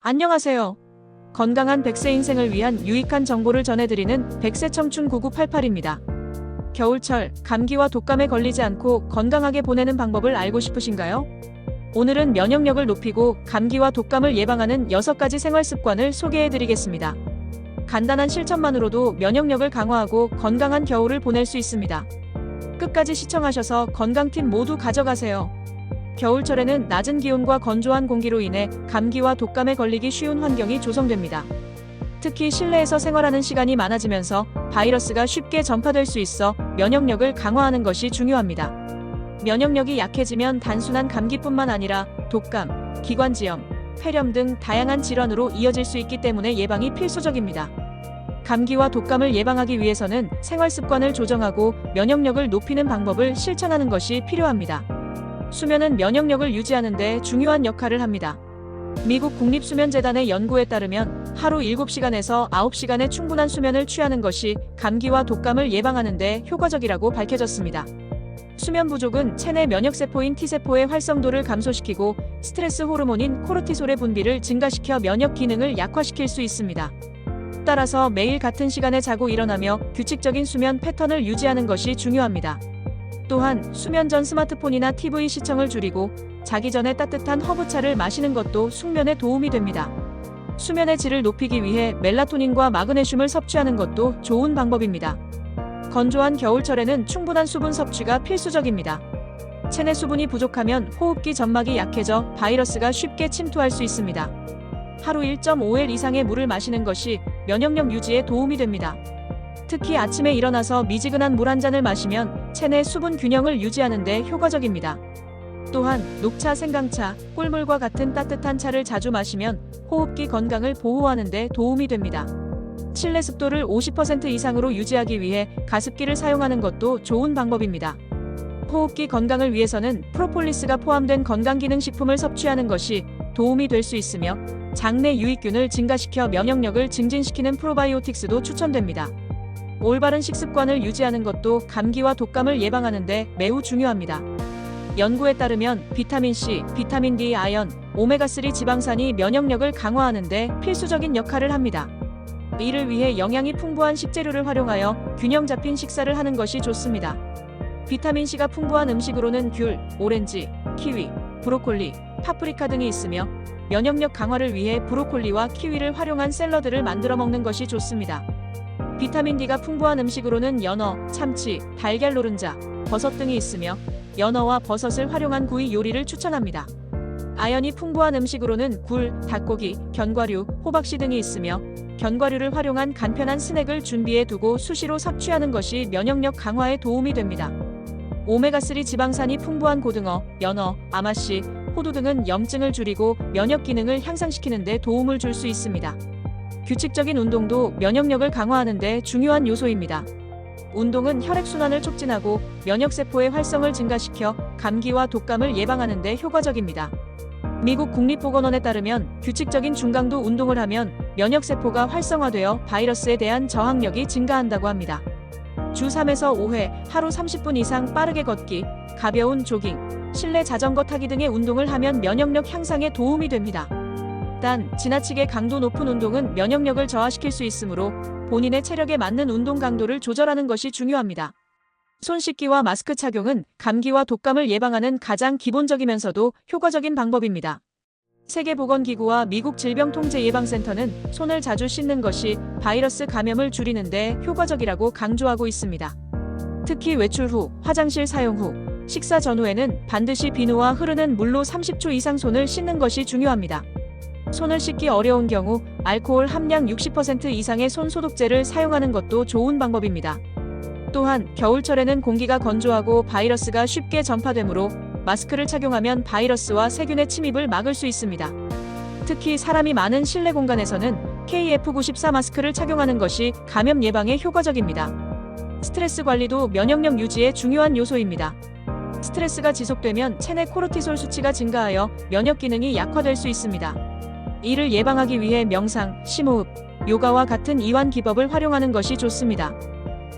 안녕하세요. 건강한 100세 인생을 위한 유익한 정보를 전해드리는 100세 청춘 9988입니다. 겨울철, 감기와 독감에 걸리지 않고 건강하게 보내는 방법을 알고 싶으신가요? 오늘은 면역력을 높이고 감기와 독감을 예방하는 6가지 생활 습관을 소개해드리겠습니다. 간단한 실천만으로도 면역력을 강화하고 건강한 겨울을 보낼 수 있습니다. 끝까지 시청하셔서 건강팁 모두 가져가세요. 겨울철에는 낮은 기온과 건조한 공기로 인해 감기와 독감에 걸리기 쉬운 환경이 조성됩니다. 특히 실내에서 생활하는 시간이 많아지면서 바이러스가 쉽게 전파될 수 있어 면역력을 강화하는 것이 중요합니다. 면역력이 약해지면 단순한 감기뿐만 아니라 독감, 기관지염, 폐렴 등 다양한 질환으로 이어질 수 있기 때문에 예방이 필수적입니다. 감기와 독감을 예방하기 위해서는 생활 습관을 조정하고 면역력을 높이는 방법을 실천하는 것이 필요합니다. 수면은 면역력을 유지하는 데 중요한 역할을 합니다. 미국 국립수면재단의 연구에 따르면 하루 7시간에서 9시간의 충분한 수면을 취하는 것이 감기와 독감을 예방하는 데 효과적이라고 밝혀졌습니다. 수면 부족은 체내 면역세포인 T세포의 활성도를 감소시키고 스트레스 호르몬인 코르티솔의 분비를 증가시켜 면역 기능을 약화시킬 수 있습니다. 따라서 매일 같은 시간에 자고 일어나며 규칙적인 수면 패턴을 유지하는 것이 중요합니다. 또한 수면 전 스마트폰이나 TV 시청을 줄이고 자기 전에 따뜻한 허브차를 마시는 것도 숙면에 도움이 됩니다. 수면의 질을 높이기 위해 멜라토닌과 마그네슘을 섭취하는 것도 좋은 방법입니다. 건조한 겨울철에는 충분한 수분 섭취가 필수적입니다. 체내 수분이 부족하면 호흡기 점막이 약해져 바이러스가 쉽게 침투할 수 있습니다. 하루 1.5L 이상의 물을 마시는 것이 면역력 유지에 도움이 됩니다. 특히 아침에 일어나서 미지근한 물 한 잔을 마시면 체내 수분 균형을 유지하는 데 효과적입니다. 또한 녹차, 생강차, 꿀물과 같은 따뜻한 차를 자주 마시면 호흡기 건강을 보호하는 데 도움이 됩니다. 실내 습도를 50% 이상으로 유지하기 위해 가습기를 사용하는 것도 좋은 방법입니다. 호흡기 건강을 위해서는 프로폴리스가 포함된 건강기능식품을 섭취하는 것이 도움이 될 수 있으며 장내 유익균을 증가시켜 면역력을 증진시키는 프로바이오틱스도 추천됩니다. 올바른 식습관을 유지하는 것도 감기와 독감을 예방하는 데 매우 중요합니다. 연구에 따르면 비타민C, 비타민 D, 아연, 오메가3 지방산이 면역력을 강화하는 데 필수적인 역할을 합니다. 이를 위해 영양이 풍부한 식재료를 활용하여 균형 잡힌 식사를 하는 것이 좋습니다. 비타민C가 풍부한 음식으로는 귤, 오렌지, 키위, 브로콜리, 파프리카 등이 있으며 면역력 강화를 위해 브로콜리와 키위를 활용한 샐러드를 만들어 먹는 것이 좋습니다. 비타민 D가 풍부한 음식으로는 연어, 참치, 달걀 노른자, 버섯 등이 있으며 연어와 버섯을 활용한 구이 요리를 추천합니다. 아연이 풍부한 음식으로는 굴, 닭고기, 견과류, 호박씨 등이 있으며 견과류를 활용한 간편한 스낵을 준비해 두고 수시로 섭취하는 것이 면역력 강화에 도움이 됩니다. 오메가3 지방산이 풍부한 고등어, 연어, 아마씨, 호두 등은 염증을 줄이고 면역 기능을 향상시키는 데 도움을 줄 수 있습니다. 규칙적인 운동도 면역력을 강화하는 데 중요한 요소입니다. 운동은 혈액순환을 촉진하고 면역세포의 활성을 증가시켜 감기와 독감을 예방하는 데 효과적입니다. 미국 국립보건원에 따르면 규칙적인 중강도 운동을 하면 면역세포가 활성화되어 바이러스에 대한 저항력이 증가한다고 합니다. 주 3에서 5회, 하루 30분 이상 빠르게 걷기, 가벼운 조깅, 실내 자전거 타기 등의 운동을 하면 면역력 향상에 도움이 됩니다. 단, 지나치게 강도 높은 운동은 면역력을 저하시킬 수 있으므로 본인의 체력에 맞는 운동 강도를 조절하는 것이 중요합니다. 손 씻기와 마스크 착용은 감기와 독감을 예방하는 가장 기본적이면서도 효과적인 방법입니다. 세계보건기구와 미국 질병통제예방센터는 손을 자주 씻는 것이 바이러스 감염을 줄이는 데 효과적이라고 강조하고 있습니다. 특히 외출 후, 화장실 사용 후, 식사 전후에는 반드시 비누와 흐르는 물로 30초 이상 손을 씻는 것이 중요합니다. 손을 씻기 어려운 경우 알코올 함량 60% 이상의 손 소독제를 사용하는 것도 좋은 방법입니다. 또한 겨울철에는 공기가 건조하고 바이러스가 쉽게 전파되므로 마스크를 착용하면 바이러스와 세균의 침입을 막을 수 있습니다. 특히 사람이 많은 실내 공간에서는 KF94 마스크를 착용하는 것이 감염 예방에 효과적입니다. 스트레스 관리도 면역력 유지에 중요한 요소입니다. 스트레스가 지속되면 체내 코르티솔 수치가 증가하여 면역 기능이 약화될 수 있습니다. 이를 예방하기 위해 명상, 심호흡, 요가와 같은 이완 기법을 활용하는 것이 좋습니다.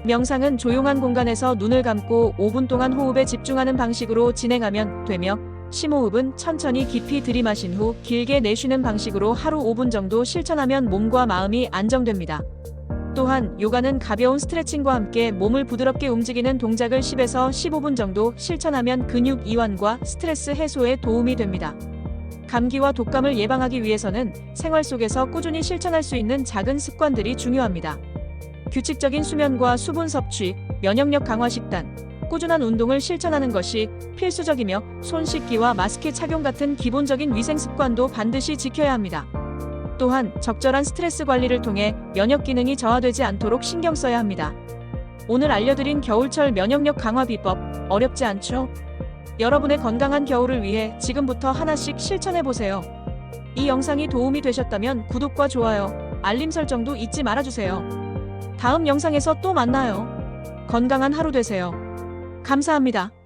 명상은 조용한 공간에서 눈을 감고 5분 동안 호흡에 집중하는 방식으로 진행하면 되며 심호흡은 천천히 깊이 들이마신 후 길게 내쉬는 방식으로 하루 5분 정도 실천하면 몸과 마음이 안정됩니다. 또한 요가는 가벼운 스트레칭과 함께 몸을 부드럽게 움직이는 동작을 10에서 15분 정도 실천하면 근육 이완과 스트레스 해소에 도움이 됩니다. 감기와 독감을 예방하기 위해서는 생활 속에서 꾸준히 실천할 수 있는 작은 습관들이 중요합니다. 규칙적인 수면과 수분 섭취, 면역력 강화 식단, 꾸준한 운동을 실천하는 것이 필수적이며 손 씻기와 마스크 착용 같은 기본적인 위생 습관도 반드시 지켜야 합니다. 또한 적절한 스트레스 관리를 통해 면역 기능이 저하되지 않도록 신경 써야 합니다. 오늘 알려드린 겨울철 면역력 강화 비법 어렵지 않죠? 여러분의 건강한 겨울을 위해 지금부터 하나씩 실천해보세요. 이 영상이 도움이 되셨다면 구독과 좋아요, 알림 설정도 잊지 말아주세요. 다음 영상에서 또 만나요. 건강한 하루 되세요. 감사합니다.